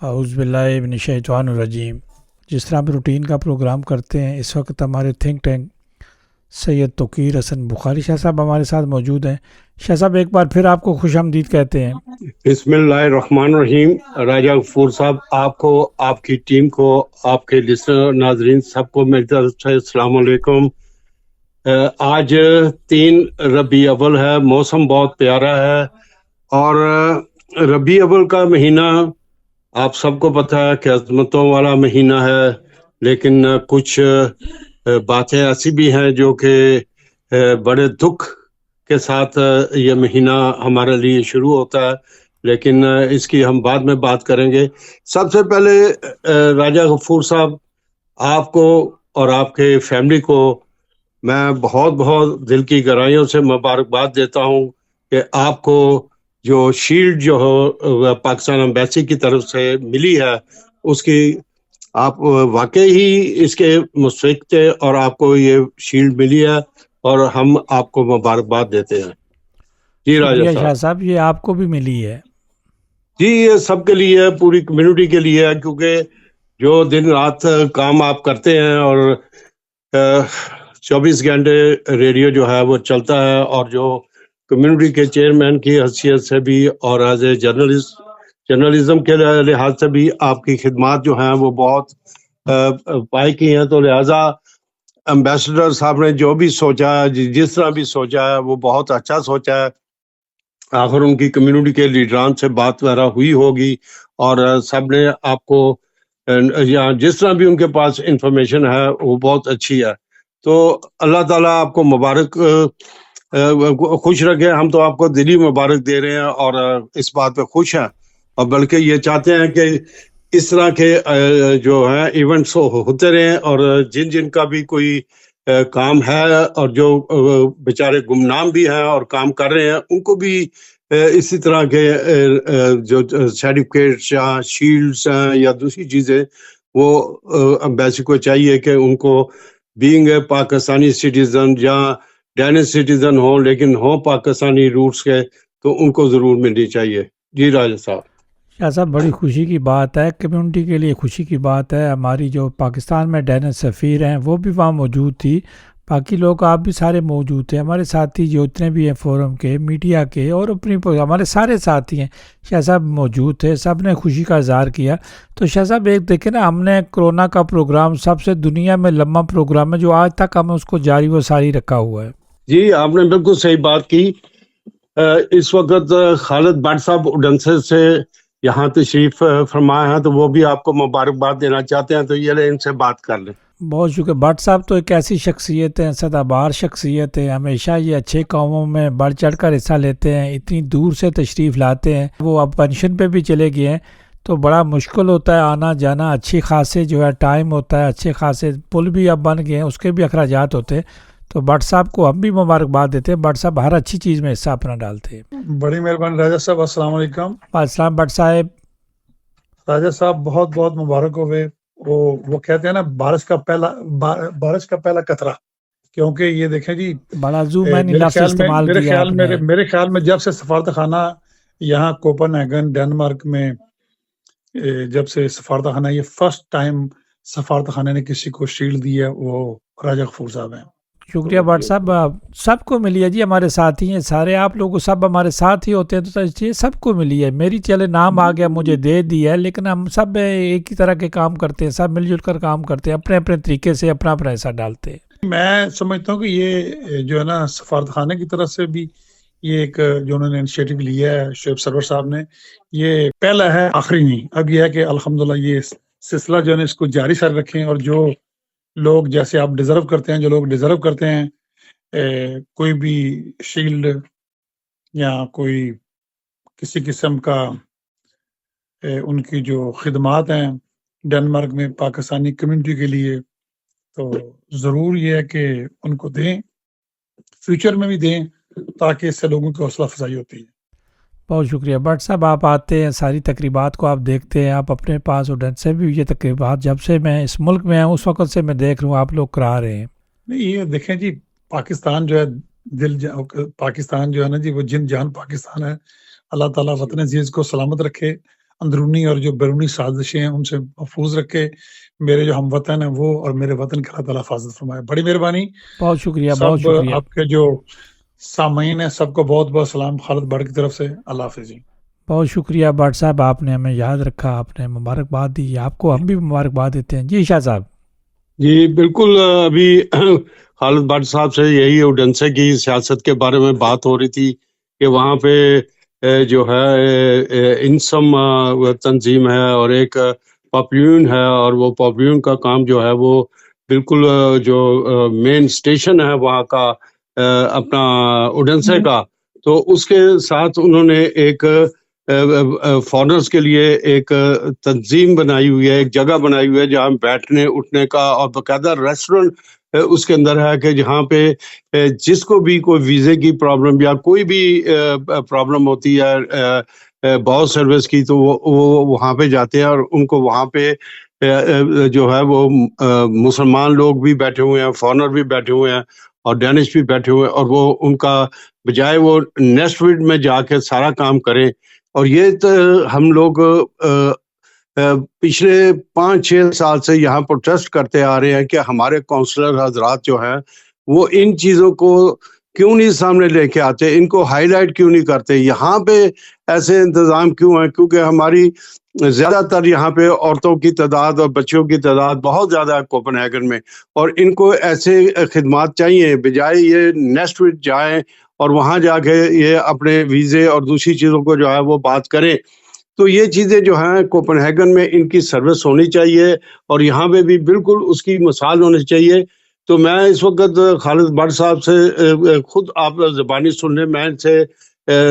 اعوذ باللہ من الشیطان الرجیم۔ جس طرح ہم روٹین کا پروگرام کرتے ہیں، اس وقت ہمارے تھنک ٹینک سید توقیر حسن بخاری شاہ صاحب ہمارے ساتھ موجود ہیں۔ شاہ صاحب ایک بار پھر آپ کو خوش آمدید کہتے ہیں۔ بسم اللہ الرحمن الرحیم۔ راجہ غفور صاحب، آپ کو، آپ کی ٹیم کو، آپ کے لسنر ناظرین سب کو میری طرف سے السلام علیکم۔ آج 3 ربیع اول ہے، موسم بہت پیارا ہے، اور ربیع اول کا مہینہ آپ سب کو پتہ ہے کہ عظمتوں والا مہینہ ہے، لیکن کچھ باتیں ایسی بھی ہیں جو کہ بڑے دکھ کے ساتھ یہ مہینہ ہمارے لیے شروع ہوتا ہے، لیکن اس کی ہم بعد میں بات کریں گے۔ سب سے پہلے راجہ غفور صاحب، آپ کو اور آپ کے فیملی کو میں بہت بہت دل کی گہرائیوں سے مبارکباد دیتا ہوں کہ آپ کو جو شیلڈ جو ہو پاکستان ایمبیسی کی طرف سے ملی ہے، اس کی آپ واقعی ہی اس کے مستحق تھے، اور آپ کو یہ شیلڈ ملی ہے اور ہم آپ کو مبارکباد دیتے ہیں۔ جی راجہ شکریہ صاحب۔ شاہ صاحب، یہ آپ کو بھی ملی ہے۔ جی، یہ سب کے لیے ہے، پوری کمیونٹی کے لیے ہے، کیونکہ جو دن رات کام آپ کرتے ہیں اور 24 گھنٹے ریڈیو جو ہے وہ چلتا ہے، اور جو کمیونٹی کے چیئرمین کی حیثیت سے بھی اور ایز اے جرنلزم کے لحاظ سے بھی آپ کی خدمات جو ہیں وہ بہت پائی کی ہیں، تو لہٰذا امبیسڈر صاحب نے جو بھی سوچا ہے، جس طرح بھی سوچا ہے، وہ بہت اچھا سوچا ہے۔ آخر ان کی کمیونٹی کے لیڈران سے بات وغیرہ ہوئی ہوگی، اور سب نے آپ کو یا جس طرح بھی ان کے پاس انفارمیشن ہے وہ بہت اچھی ہے۔ تو اللہ تعالیٰ آپ کو مبارک خوش رکھے۔ ہم تو آپ کو دلی مبارک دے رہے ہیں اور اس بات پہ خوش ہیں، اور بلکہ یہ چاہتے ہیں کہ اس طرح کے جو ہیں ایونٹس ہوتے رہیں، اور جن کا بھی کوئی کام ہے اور جو بیچارے گمنام بھی ہیں اور کام کر رہے ہیں، ان کو بھی اسی طرح کے جو سرٹیفکیٹس یا شیلڈس ہیں یا دوسری چیزیں، وہ ایمبیسی کو چاہیے کہ ان کو بینگ اے پاکستانی سٹیزن یا ڈینش سٹیزن ہوں، لیکن ہوں پاکستانی روٹس کے، تو ان کو ضرور ملنی چاہیے۔ جی راجہ صاحب۔ شاہ صاحب بڑی خوشی کی بات ہے، کمیونٹی کے لیے خوشی کی بات ہے۔ ہماری جو پاکستان میں ڈینش سفیر ہیں وہ بھی وہاں موجود تھی، باقی لوگ آپ بھی سارے موجود تھے، ہمارے ساتھی جو اتنے بھی ہیں فورم کے، میڈیا کے، اور اپنی ہمارے سارے ساتھی ہیں، شاہ صاحب موجود تھے، سب نے خوشی کا اظہار کیا۔ تو شاہ صاحب ایک دیکھیں نا، ہم نے کرونا کا پروگرام سب سے دنیا میں لمبا پروگرام ہے جو آج تک ہم اس کو جاری و ساری رکھا ہوا ہے۔ جی، آپ نے بالکل صحیح بات کی۔ اس وقت خالد بٹ صاحب اڈنسے سے یہاں تشریف فرما ہے، تو وہ بھی آپ کو مبارکباد دینا چاہتے ہیں، تو یہ لیں ان سے بات کر لیں۔ بہت شکریہ۔ بٹ صاحب تو ایک ایسی شخصیت ہیں، سدا بار شخصیت ہے، ہمیشہ یہ اچھے کاموں میں بڑھ چڑھ کر حصہ لیتے ہیں، اتنی دور سے تشریف لاتے ہیں۔ وہ اب پینشن پہ بھی چلے گئے ہیں، تو بڑا مشکل ہوتا ہے آنا جانا، اچھی خاصے جو ہے ٹائم ہوتا ہے، اچھے خاصے پل بھی اب بن گئے ہیں، اس کے بھی اخراجات ہوتے ہیں۔ تو بٹ صاحب کو ہم بھی مبارکباد دیتے ہیں، بٹ صاحب ہر اچھی چیز میں حصہ اپنا ڈالتے ہیں۔ بڑی مہربانی راجہ صاحب، السلام علیکم۔ السلام بٹ صاحب۔ راجہ صاحب بہت بہت مبارک ہوئے۔ وہ کہتے ہیں نا، بارش کا پہلا قطرہ، کیونکہ یہ دیکھیں جی، بڑا زوم میں لفظ استعمال کیا آپ نے۔ میرے خیال میں جب سے سفارت خانہ یہاں کوپن ہیگن ڈنمارک میں جب سے سفارت خانہ، یہ فرسٹ ٹائم سفارت خانے نے کسی کو شیلڈ دی ہے، وہ راجہ غفور صاحب ہیں۔ شکریہ بٹ صاحب، سب کو ملی ہے جی، ہمارے ساتھی ہیں سارے، آپ لوگوں سب ہمارے ساتھ ہی ہوتے ہیں، تو یہ سب کو ملی ہے۔ میری چلے نام آ گیا، مجھے دے دیا ہے، لیکن ہم سب ایک ہی طرح کے کام کرتے ہیں، سب مل جل کر کام کرتے ہیں، اپنے اپنے طریقے سے اپنا اپنا حصہ ڈالتے ہیں۔ میں سمجھتا ہوں کہ یہ جو ہے نا، سفارت خانے کی طرف سے بھی یہ ایک جو انہوں نے انیشیٹو لیا ہے شعیب سرور صاحب نے، یہ پہلا ہے، آخری نہیں۔ اب یہ ہے کہ الحمدللہ یہ سلسلہ جو ہے نا، اس کو جاری سر رکھیں، اور جو لوگ جیسے آپ ڈیزرو کرتے ہیں، جو لوگ ڈیزرو کرتے ہیں کوئی بھی شیلڈ یا کوئی کسی قسم کا ان کی جو خدمات ہیں ڈنمارک میں پاکستانی کمیونٹی کے لیے، تو ضرور یہ ہے کہ ان کو دیں، فیوچر میں بھی دیں، تاکہ اس سے لوگوں کی حوصلہ افزائی ہوتی ہے۔ بہت شکریہ بٹ صاحب، آپ آتے ہیں، ساری تقریبات کو آپ دیکھتے ہیں، آپ اپنے پاس اڈن سے بھی یہ تقریبات جب سے میں اس ملک میں ہوں اس وقت سے میں دیکھ رہا ہوں آپ لوگ کرا رہے ہیں۔ نہیں، یہ دیکھیں جی، پاکستان جو ہے پاکستان جو ہے نا جی، وہ جن جان پاکستان ہے۔ اللہ تعالیٰ وطن عزیز کو سلامت رکھے، اندرونی اور جو بیرونی سازشیں ہیں ان سے محفوظ رکھے. میرے جو ہم وطن ہیں وہ اور میرے وطن کی اللہ تعالیٰ حفاظت فرمائے. بڑی مہربانی. بہت شکریہ، بہت سب شکریہ. آپ کے جو سامعین ہیں سب کو بہت بہت سلام خالد بٹ کی طرف سے. اللہ حافظ جی. بہت شکریہ بٹ صاحب، آپ نے ہمیں یاد رکھا، آپ نے مبارکباد دی. آپ کو ہم بھی مبارکباد دیتے ہیں. جی شاہ صاحب. جی بالکل، ابھی خالد بٹ صاحب سے یہی اوڈنسے کی سیاست کے بارے میں بات ہو رہی تھی کہ وہاں پہ جو ہے انسم تنظیم ہے اور ایک پاپیون ہے، اور وہ پاپیون کا کام جو ہے وہ بالکل جو مین اسٹیشن ہے وہاں کا اپنا اوڈنسے کا، تو اس کے ساتھ انہوں نے ایک فارنرز کے لیے ایک تنظیم بنائی ہوئی ہے، ایک جگہ بنائی ہوئی ہے جہاں بیٹھنے اٹھنے کا، اور باقاعدہ ریسٹورنٹ اس کے اندر ہے کہ جہاں پہ جس کو بھی کوئی ویزے کی پرابلم یا کوئی بھی پرابلم ہوتی ہے باؤ سروس کی، تو وہ وہاں پہ جاتے ہیں، اور ان کو وہاں پہ جو ہے وہ مسلمان لوگ بھی بیٹھے ہوئے ہیں، فارنر بھی بیٹھے ہوئے ہیں، اور ڈینش بھی بیٹھے ہوئے ہیں، اور وہ ان کا بجائے وہ نیسٹ وڈ میں جا کے سارا کام کریں. اور یہ تو ہم لوگ پچھلے 5-6 سال سے یہاں پروٹیسٹ کرتے آ رہے ہیں کہ ہمارے کونسلر حضرات جو ہیں وہ ان چیزوں کو کیوں نہیں سامنے لے کے آتے، ان کو ہائی لائٹ کیوں نہیں کرتے، یہاں پہ ایسے انتظام کیوں ہیں؟ کیونکہ ہماری زیادہ تر یہاں پہ عورتوں کی تعداد اور بچوں کی تعداد بہت زیادہ ہے کوپن ہیگن میں، اور ان کو ایسے خدمات چاہیے، بجائے یہ نیسٹ وڈ جائیں اور وہاں جا کے یہ اپنے ویزے اور دوسری چیزوں کو جو ہے وہ بات کریں. تو یہ چیزیں جو ہیں کوپن ہیگن میں ان کی سروس ہونی چاہیے، اور یہاں پہ بھی بالکل اس کی مثال ہونی چاہیے. تو میں اس وقت خالد بٹ صاحب سے خود آپ زبانی سننے، میں ان سے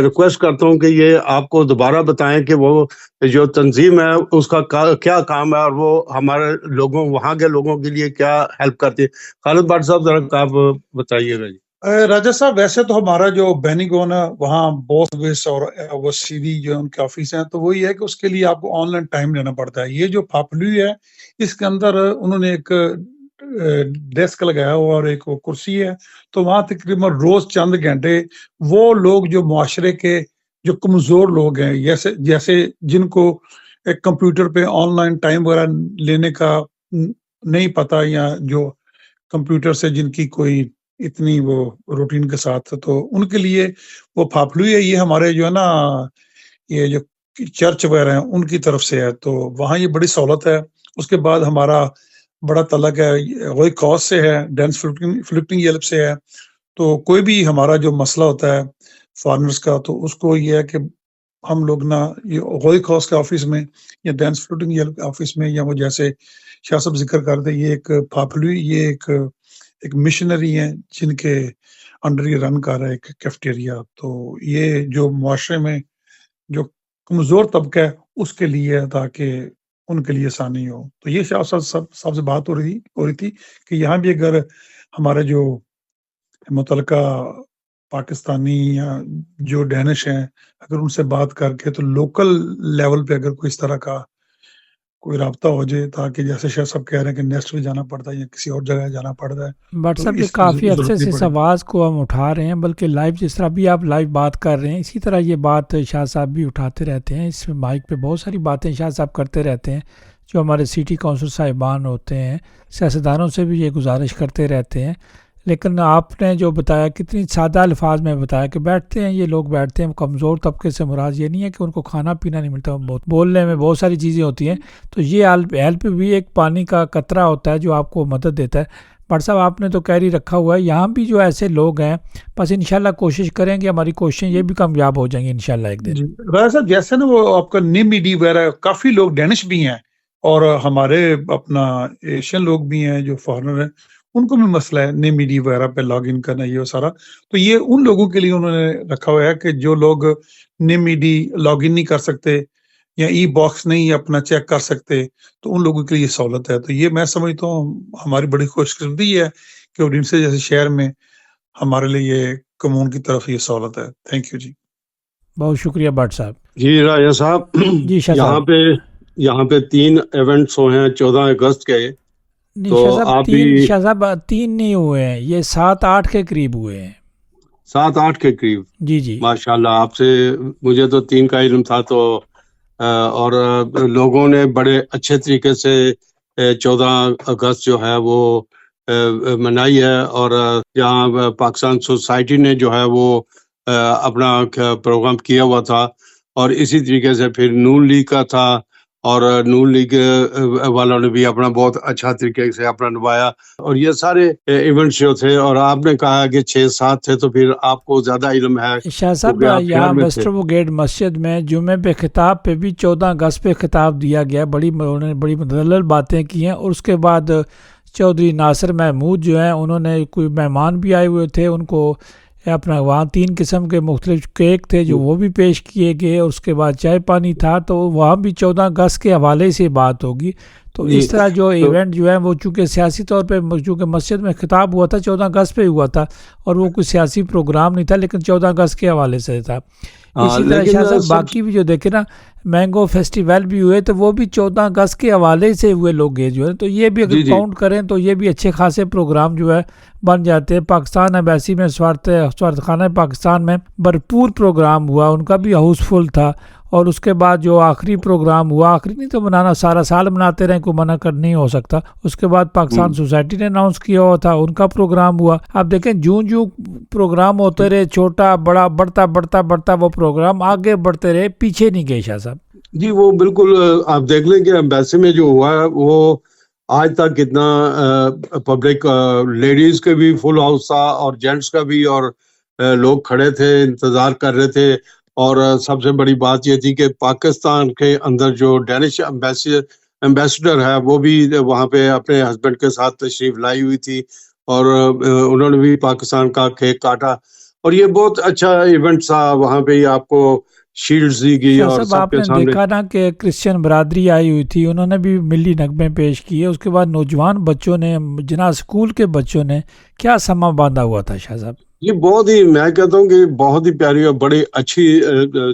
ریکویسٹ کرتا ہوں کہ یہ آپ کو دوبارہ بتائیں کہ وہ جو تنظیم ہے اس کا کیا کام ہے، اور وہ ہمارے لوگوں، وہاں کے لوگوں کے لیے کیا ہیلپ کرتی ہے. خالد بٹ صاحب ذرا آپ بتائیے گا. جی راجہ صاحب، ویسے تو ہمارا جو بینیگون ہے وہاں بوس ویس اور وہ سی ڈی جو ان کے آفس ہیں، تو وہی ہے کہ اس کے لیے آپ کو آن لائن ٹائم لینا پڑتا ہے. یہ جو پاپلوی ہے اس کے اندر انہوں نے ایک ڈیسک لگایا ہوا اور ایک وہ کرسی ہے، تو وہاں تقریباً روز چند گھنٹے وہ لوگ جو معاشرے کے جو کمزور لوگ ہیں، جیسے جن کو ایک کمپیوٹر پہ آن لائن ٹائم وغیرہ لینے کا نہیں پتا، یا جو کمپیوٹر سے جن کی کوئی اتنی وہ روٹین کے ساتھ، تو ان کے لیے وہ پھاپلوی ہے. یہ ہمارے جو ہے نا یہ جو چرچ وغیرہ ہیں ان کی طرف سے ہے، تو وہاں یہ بڑی سہولت ہے. اس کے بعد ہمارا بڑا تعلق ہے وہی کاز سے ہے، ڈینس فلپنگ ہیلپ سے ہے. تو کوئی بھی ہمارا جو مسئلہ ہوتا ہے فارنرز کا، تو اس کو یہ ہے کہ ہم لوگ نا یہ غوئی کاز کے آفس میں یا ڈینس فلوٹنگ ہیلپ آفس میں، یا وہ جیسے شاہ صاحب ذکر کرتے، یہ ایک پھاپلوی، یہ ایک مشنری ہیں جن کے انڈر یہ رن کر رہا ہے ایک کیفٹیریا. تو یہ جو معاشرے میں جو کمزور طبقہ ہے اس کے لیے ہے، تاکہ ان کے لیے آسانی ہو. تو یہ شاہ صاحب سے بات ہو رہی تھی کہ یہاں بھی اگر ہمارے جو متعلقہ پاکستانی یا جو ڈینش ہیں، اگر ان سے بات کر کے تو لوکل لیول پہ اگر کوئی اس طرح کا کوئی رابطہ ہو جائے، تاکہ جیسے شاہ صاحب کہہ رہے ہیں کہ نیسٹ میں جانا پڑتا ہے یا کسی اور جگہ جانا پڑتا ہے. بٹ صاحب یہ کافی عرصے سے اس آواز کو ہم اٹھا رہے ہیں، بلکہ لائیو جس طرح بھی آپ لائیو بات کر رہے ہیں اسی طرح یہ بات شاہ صاحب بھی اٹھاتے رہتے ہیں. اس مائک پہ بہت ساری باتیں شاہ صاحب کرتے رہتے ہیں، جو ہمارے سٹی کونسل صاحبان ہوتے ہیں، سیاستدانوں سے بھی یہ گزارش کرتے رہتے ہیں. لیکن آپ نے جو بتایا کتنی سادہ الفاظ میں بتایا کہ بیٹھتے ہیں یہ لوگ بیٹھتے ہیں، کمزور طبقے سے مراد یہ نہیں ہے کہ ان کو کھانا پینا نہیں ملتا، بولنے میں بہت ساری چیزیں ہوتی ہیں. تو یہ ہیلپ بھی ایک پانی کا قطرہ ہوتا ہے جو آپ کو مدد دیتا ہے. بٹ صاحب آپ نے تو کیری رکھا ہوا ہے، یہاں بھی جو ایسے لوگ ہیں، بس انشاءاللہ کوشش کریں گے، ہماری کوششیں یہ بھی کامیاب ہو جائیں گی انشاءاللہ ایک دن. راجہ صاحب جیسے نا وہ آپ کا نیمیڈی وغیرہ کافی لوگ ڈینش بھی ہیں، اور ہمارے اپنا ایشین لوگ بھی ہیں جو فارنر ہیں، ان کو بھی مسئلہ ہے نیمیڈی وغیرہ پہ لاگ ان کرنا یہ سارا. تو یہ ان لوگوں کے لیے انہوں نے رکھا ہوا ہے کہ جو لوگ نیمیڈی لاگ ان نہیں کر سکتے یا ای باکس نہیں اپنا چیک کر سکتے، تو ان لوگوں کے لیے سہولت ہے. تو یہ میں سمجھتا ہوں ہماری بڑی خوش قسمتی ہے کہ اوڈینسے جیسے شہر میں ہمارے لیے یہ کمون کی طرف یہ سہولت ہے. تھینک یو جی. بہت شکریہ بٹ صاحب. جی راجہ صاحب، جی شاہ صاحب، یہاں پہ 3 ایونٹس ہوئے ہیں 14 اگست کے. نہیں شاہ صاحب 3 نہیں ہوئے ہیں، یہ 7-8 کے قریب ہوئے ہیں. 7-8 کے قریب. جی جی ماشاءاللہ، آپ سے مجھے تو 3 کا علم تھا، تو اور لوگوں نے بڑے اچھے طریقے سے 14 اگست جو ہے وہ منائی ہے، اور جہاں پاکستان سوسائٹی نے جو ہے وہ اپنا پروگرام کیا ہوا تھا، اور اسی طریقے سے پھر نون لیگ کا تھا، اور نون لیگ والوں نے بھی اپنا بہت اچھا طریقے سے اپنا نبھایا، اور یہ سارے ایونٹس جو تھے. اور آپ نے کہا کہ 6-7 تھے، تو پھر آپ کو زیادہ علم ہے شاہ صاحب کیونکہ آپ شہر یہاں میں تھے. ویسٹرن گیٹ مسجد میں جمعے پہ خطاب پہ بھی 14 اگست پہ خطاب دیا گیا، انہوں نے بڑی مدلل باتیں کی ہیں. اور اس کے بعد چودھری ناصر محمود جو ہیں انہوں نے کوئی مہمان بھی آئے ہوئے تھے، ان کو اپنا وہاں 3 قسم کے مختلف کیک تھے جو وہ بھی پیش کیے گئے، اور اس کے بعد چائے پانی تھا. تو وہاں بھی 14 اگست کے حوالے سے بات ہوگی. تو اس طرح جو ایونٹ جو ہے وہ چونکہ سیاسی طور پہ چونکہ مسجد میں خطاب ہوا تھا 14 اگست پہ ہوا تھا، اور وہ کوئی سیاسی پروگرام نہیں تھا، لیکن 14 اگست کے حوالے سے تھا. اسی طرح شاہ صاحب باقی بھی جو دیکھیں نا مینگو فیسٹیول بھی ہوئے تو وہ بھی 14 اگست کے حوالے سے ہوئے لوگ جو ہے، تو یہ بھی اگر کاؤنٹ کریں تو یہ بھی اچھے خاصے پروگرام جو ہے بن جاتے ہیں. پاکستان ایمبیسی میں سفارتخانہ پاکستان میں بھرپور پروگرام ہوا، ان کا بھی ہاؤس فل تھا. اور اس کے بعد جو آخری پروگرام ہوا، آخری نہیں تو منانا سارا سال مناتے رہیں، کوئی منع کر نہیں ہو سکتا. اس کے بعد پاکستان سوسائٹی نے اناؤنس کیا ہوا تھا، ان کا پروگرام ہوا. آپ دیکھیں جوں پروگرام ہوتے رہے چھوٹا بڑا بڑھتا وہ پروگرام آگے بڑھتے رہے، پیچھے نہیں گئے شاہ صاحب. جی وہ بالکل آپ دیکھ لیں کہ ایمبیسی میں جو ہوا ہے وہ آج تک کتنا پبلک، لیڈیز کے بھی فل ہاؤس تھا اور جینٹس کا بھی، اور لوگ کھڑے تھے انتظار کر رہے تھے. اور سب سے بڑی بات یہ تھی کہ پاکستان کے اندر جو ڈینش ایمبیسڈر ہے وہ بھی وہاں پہ اپنے ہسبینڈ کے ساتھ تشریف لائی ہوئی تھی، اور انہوں نے بھی پاکستان کا کیک کاٹا. اور یہ بہت اچھا ایونٹ تھا. وہاں پہ ہی آپ کو شیلڈز دی گئی شاہ اور صاحب سب آپ کے نے سامنے. دیکھا نا کہ کرسچن برادری آئی ہوئی تھی، انہوں نے بھی ملی نغمے پیش کیے. اس کے بعد نوجوان بچوں نے، جناب اسکول کے بچوں نے کیا سما باندھا ہوا تھا شاہ صاحب. یہ بہت ہی، میں کہتا ہوں کہ بہت ہی پیاری اور بڑی اچھی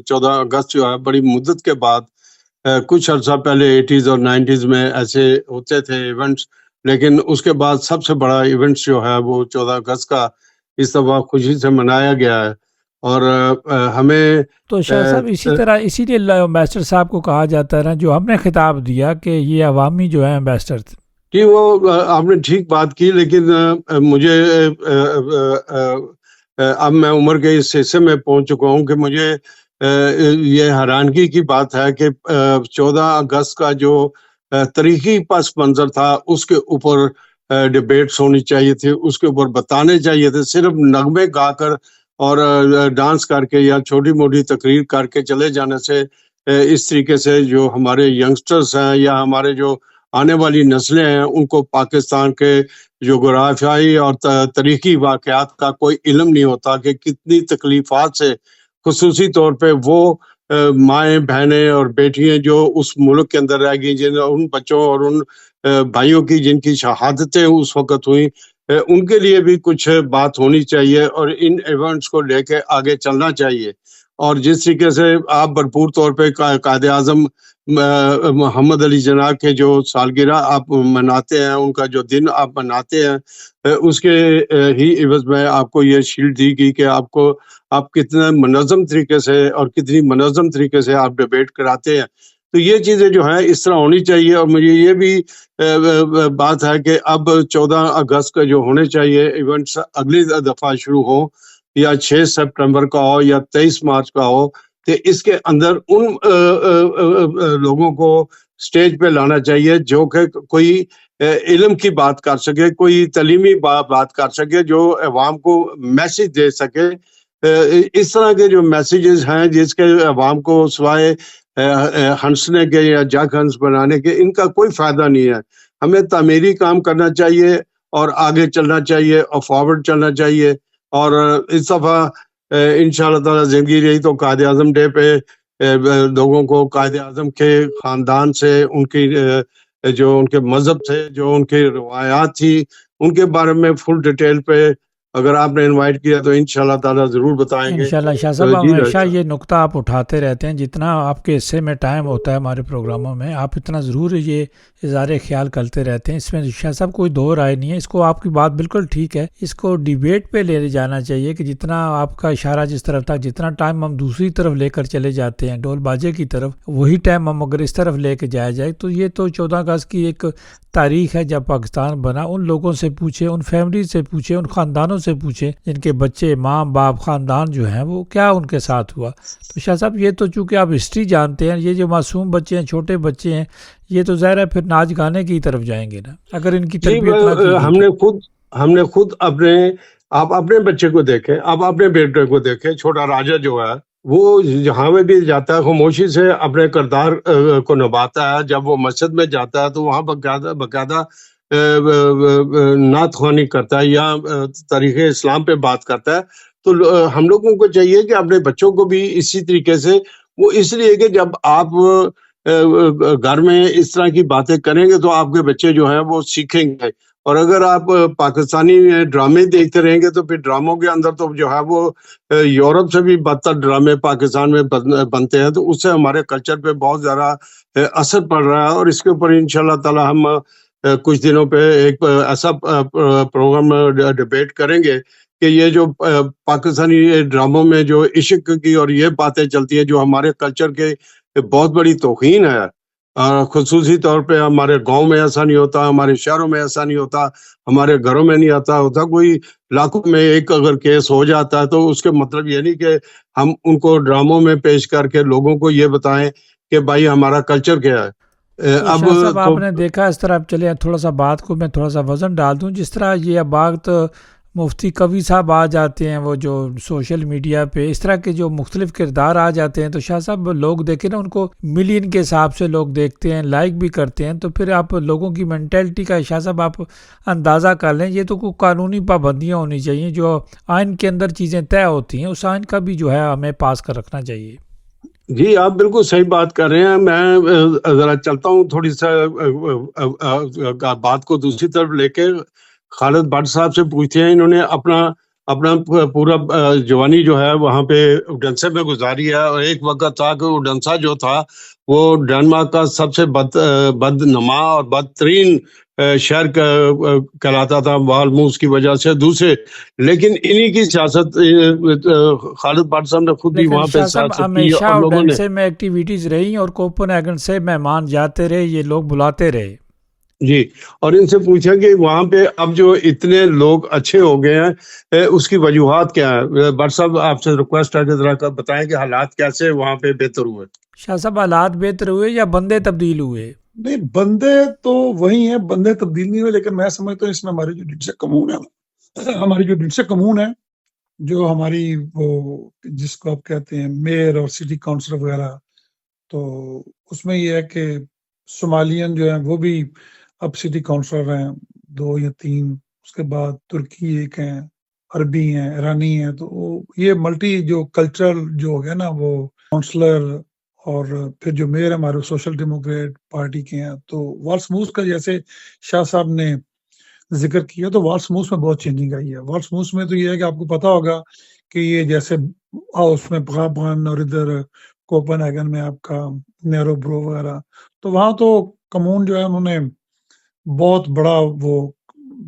14 اگست جو ہے بڑی مدت کے بعد، کچھ عرصہ پہلے 80s اور 90s میں ایسے ہوتے تھے ایونٹس، لیکن اس کے بعد سب سے بڑا ایونٹس جو ہے وہ 14 اگست کا اس دفعہ خوشی سے منایا گیا ہے. اور ہمیں تو شاہ صاحب اسی طرح اسی لیے امبیسڈر صاحب کو کہا جاتا ہے نا، جو ہم نے خطاب دیا کہ یہ عوامی جو ہے امبیسڈر تھے. کہ وہ آپ نے ٹھیک بات کی، لیکن مجھے اب میں عمر کے اس حصے میں پہنچ چکا ہوں کہ مجھے یہ حیرانگی کی بات ہے کہ 14 اگست کا جو تاریخی پس منظر تھا اس کے اوپر ڈیبیٹس ہونی چاہیے تھی، اس کے اوپر بتانے چاہیے تھے. صرف نغمے گا کر اور ڈانس کر کے یا چھوٹی موٹی تقریر کر کے چلے جانے سے اس طریقے سے جو ہمارے ینگسٹرز ہیں یا ہمارے جو آنے والی نسلیں ہیں ان کو پاکستان کے جغرافیائی اور تاریخی واقعات کا کوئی علم نہیں ہوتا کہ کتنی تکلیفات سے خصوصی طور پہ وہ مائیں بہنیں اور بیٹیاں جو اس ملک کے اندر رہ گئی، ان بچوں اور ان بھائیوں کی جن کی شہادتیں اس وقت ہوئیں، ان کے لیے بھی کچھ بات ہونی چاہیے اور ان ایونٹس کو لے کے آگے چلنا چاہیے. اور جس طریقے سے آپ بھرپور طور پہ قائد اعظم محمد علی جناح کے جو سالگرہ آپ مناتے ہیں، ان کا جو دن آپ مناتے ہیں، اس کے ہی عوض میں آپ کو یہ شیلڈ دی گئی کہ آپ کتنے منظم طریقے سے اور کتنی منظم طریقے سے آپ ڈیبیٹ کراتے ہیں. تو یہ چیزیں جو ہیں اس طرح ہونی چاہیے. اور مجھے یہ بھی بات ہے کہ اب 14 اگست کا جو ہونے چاہیے ایونٹس اگلی دفعہ شروع ہو، یا 6 سپٹمبر کا ہو یا 23 مارچ کا ہو، کہ اس کے اندر ان لوگوں کو سٹیج پہ لانا چاہیے جو کہ کوئی علم کی بات کر سکے، کوئی تعلیمی بات کر سکے، جو عوام کو میسج دے سکے. اس طرح کے جو میسیجز ہیں جس کے عوام کو سوائے ہنسنے کے یا جگ ہنس بنانے کے ان کا کوئی فائدہ نہیں ہے. ہمیں تعمیری کام کرنا چاہیے اور آگے چلنا چاہیے اور فارورڈ چلنا چاہیے. اور اس دفعہ انشاءاللہ تعالی زندگی رہی تو قائد اعظم ڈے پہ لوگوں کو قائد اعظم کے خاندان سے، ان کی جو ان کے مذہب تھے، جو ان کی روایات تھی، ان کے بارے میں فل ڈیٹیل پہ اگر آپ نے انوائٹ کیا تو انشاءاللہ تعالیٰ ضرور بتائیں گے. انشاءاللہ شاہ صاحب ہمیشہ یہ نقطہ آپ اٹھاتے رہتے ہیں، جتنا آپ کے حصے میں ٹائم ہوتا ہے ہمارے پروگراموں میں آپ اتنا ضرور یہ اظہار خیال کرتے رہتے ہیں. اس میں شاہ صاحب کوئی دو رائے نہیں ہے، اس کو آپ کی بات بالکل ٹھیک ہے، اس کو ڈیبیٹ پہ لے جانا چاہیے کہ جتنا آپ کا اشارہ جس طرف تھا، جتنا ٹائم ہم دوسری طرف لے کر چلے جاتے ہیں ڈول باجے کی طرف، وہی ٹائم ہم اگر اس طرف لے کے جایا جائے تو یہ تو 14 اگست کی ایک تاریخ ہے جب پاکستان بنا. ان لوگوں سے پوچھے، ان فیملی سے پوچھے، ان خاندانوں سے پوچھے جن کے بچے، ماں باپ، خاندان جو ہیں وہ کیا ان کے ساتھ ہوا. تو شاہ صاحب یہ تو چونکہ آپ ہسٹری جانتے ہیں، یہ جو معصوم بچے ہیں، چھوٹے بچے ہیں، یہ تو ظاہر ہے پھر ناچ گانے کی طرف جائیں گے نا اگر ان کی تربیت نہ کی. ہم نے خود آپ اپنے بچے کو دیکھیں، آپ اپنے بیٹے کو دیکھیں. چھوٹا راجہ جو ہے وہ جہاں بھی جاتا ہے خاموشی سے اپنے کردار کو نبھاتا ہے. جب وہ مسجد میں جاتا ہے تو وہاں باقاعدہ نعت خوانی کرتا ہے یا تاریخ اسلام پہ بات کرتا ہے. تو ہم لوگوں کو چاہیے کہ اپنے بچوں کو بھی اسی طریقے سے، وہ اس لیے کہ جب آپ گھر میں اس طرح کی باتیں کریں گے تو آپ کے بچے جو ہیں وہ سیکھیں گے. اور اگر آپ پاکستانی ڈرامے دیکھتے رہیں گے تو پھر ڈراموں کے اندر تو جو ہے وہ یورپ سے بھی بدتر ڈرامے پاکستان میں بنتے ہیں. تو اس سے ہمارے کلچر پہ بہت زیادہ اثر پڑ رہا ہے. اور اس کے اوپر انشاءاللہ تعالی ہم کچھ دنوں پہ ایک ایسا پروگرام ڈیبیٹ کریں گے کہ یہ جو پاکستانی ڈراموں میں جو عشق کی اور یہ باتیں چلتی ہیں جو ہمارے کلچر کے بہت بڑی توہین ہے. خصوصی طور پہ ہمارے گاؤں میں ایسا نہیں ہوتا، ہمارے شہروں میں ایسا نہیں ہوتا، ہمارے گھروں میں نہیں ہوتا. کوئی لاکھوں میں ایک اگر کیس ہو جاتا ہے تو اس کے مطلب یہ نہیں کہ ہم ان کو ڈراموں میں پیش کر کے لوگوں کو یہ بتائیں کہ بھائی ہمارا کلچر کیا ہے. اب صاحب آپ نے دیکھا اس طرح چلے تھوڑا سا بات کو میں تھوڑا سا وزن ڈال دوں، جس طرح یہ اب وقت مفتی قوی صاحب آ جاتے ہیں وہ جو سوشل میڈیا پہ اس طرح کے جو مختلف کردار آ جاتے ہیں تو شاہ صاحب لوگ دیکھیں نا ان کو ملین کے حساب سے لوگ دیکھتے ہیں، لائک بھی کرتے ہیں. تو پھر آپ لوگوں کی مینٹلٹی کا شاہ صاحب آپ اندازہ کر لیں. یہ تو کوئی قانونی پابندیاں ہونی چاہیے، جو آئین کے اندر چیزیں طے ہوتی ہیں اس آئین کا بھی جو ہے ہمیں پاس کر رکھنا چاہیے. جی آپ بالکل صحیح بات کر رہے ہیں. میں ذرا چلتا ہوں تھوڑی سا بات کو دوسری طرف لے کے. خالد بٹ صاحب سے پوچھتے ہیں، انہوں نے اپنا پورا جوانی جو ہے وہاں پہ اڈنسے میں گزاری ہے. اور ایک وقت تھا کہ اڈنسا جو تھا وہ ڈنمارک کا سب سے بدنما اور بدترین شہر کہلاتا تھا والموس کی وجہ سے دوسرے. لیکن انہی کی سیاست خالد بٹ صاحب نے خود بھی وہاں پہ سیاست کی اور لوگوں نے میں ایکٹیویٹیز رہی اور کوپن ہیگن سے مہمان جاتے رہے، یہ لوگ بلاتے رہے. جی اور ان سے پوچھا کہ وہاں پہ اب جو اتنے لوگ اچھے ہو گئے ہیں اس کی وجوہات کیا ہے. بٹ صاحب آپ سے ریکویسٹ ہے کہ ذرا بتائیں کہ حالات کیسے وہاں پہ بہتر ہوئے. شاہ صاحب حالات بہتر ہوئے یا بندے تبدیل ہوئے؟ نہیں، بندے تو وہی ہیں، بندے تبدیل نہیں ہوئے. لیکن میں سمجھتا ہوں اس میں ہماری جو ڈنسے کمون ہے، جو ہماری وہ جس کو آپ کہتے ہیں میئر اور سٹی کاؤنسلر وغیرہ، تو اس میں یہ ہے کہ صومالین جو ہیں وہ بھی اب سٹی کاؤنسلر ہیں 2 یا 3. اس کے بعد ترکی ایک ہیں، عربی ہیں، ایرانی ہیں. تو یہ ملٹی جو کلچرل جو ہو گیا نا وہ کاؤنسلر، اور پھر جو میئر ہمارے سوشل ڈیموکریٹ پارٹی کے ہیں. تو والسموس کا جیسے شاہ صاحب نے ذکر کیا تو والسموس میں بہت چینجنگ آئی ہے. والسموس میں تو یہ ہے کہ آپ کو پتا ہوگا کہ یہ جیسے اس میں پغابان اور ادھر کوپن ہیگن میں آپ کا نیرو برو وغیرہ، تو وہاں تو کمون جو ہے انہوں نے بہت بڑا وہ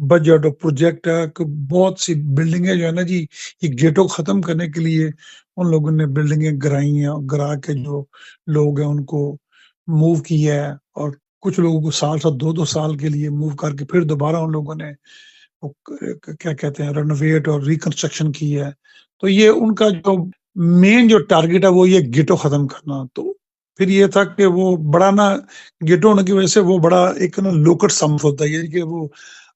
بجٹ اور پروجیکٹ ہے کہ بہت سی بلڈنگیں جو ہے نا جی یہ گیٹوں ختم کرنے کے لیے ان لوگوں نے بلڈنگیں گرائی ہیں، اور گرا کے جو لوگ ہیں ان کو موو کیا ہے. اور کچھ لوگوں کو سال 2 سال کے لیے موو کر کے پھر دوبارہ ان لوگوں نے کیا کہتے ہیں رینوویٹ اور ریکنسٹرکشن کی ہے. تو یہ ان کا جو مین جو ٹارگیٹ ہے وہ یہ گیٹوں ختم کرنا. تو پھر یہ تھا کہ وہ بڑا نا گیٹوں ہونے کی وجہ سے وہ بڑا ایک نا لوکٹ سمت ہوتا ہے کہ وہ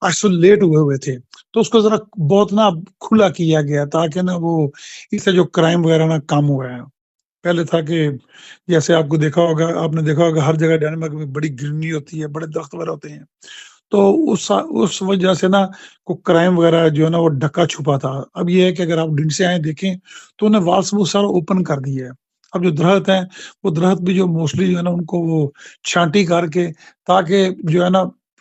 آئسولیٹ ہوئے تھے. تو اس کو ذرا بہت نا کھلا کیا گیا تاکہ نا وہ اس سے جو کرائم وغیرہ نا کم ہوا ہے. پہلے تھا کہ جیسے آپ نے دیکھا ہوگا ہر جگہ ڈنمارک میں بڑی گرینری ہوتی ہے، بڑے درخت وغیرہ ہوتے ہیں. تو اس وجہ سے نا کوئی کرائم وغیرہ جو ہے نا وہ ڈھکا چھپا تھا. اب یہ ہے کہ اگر آپ دن سے آئے دیکھیں تو انہیں والسموس سارا اوپن کر دیا ہے. اب جو درخت ہیں وہ درخت بھی جو موسٹلی جو ہے نا ان کو وہ چھانٹی کر کے تاکہ جو ہے نا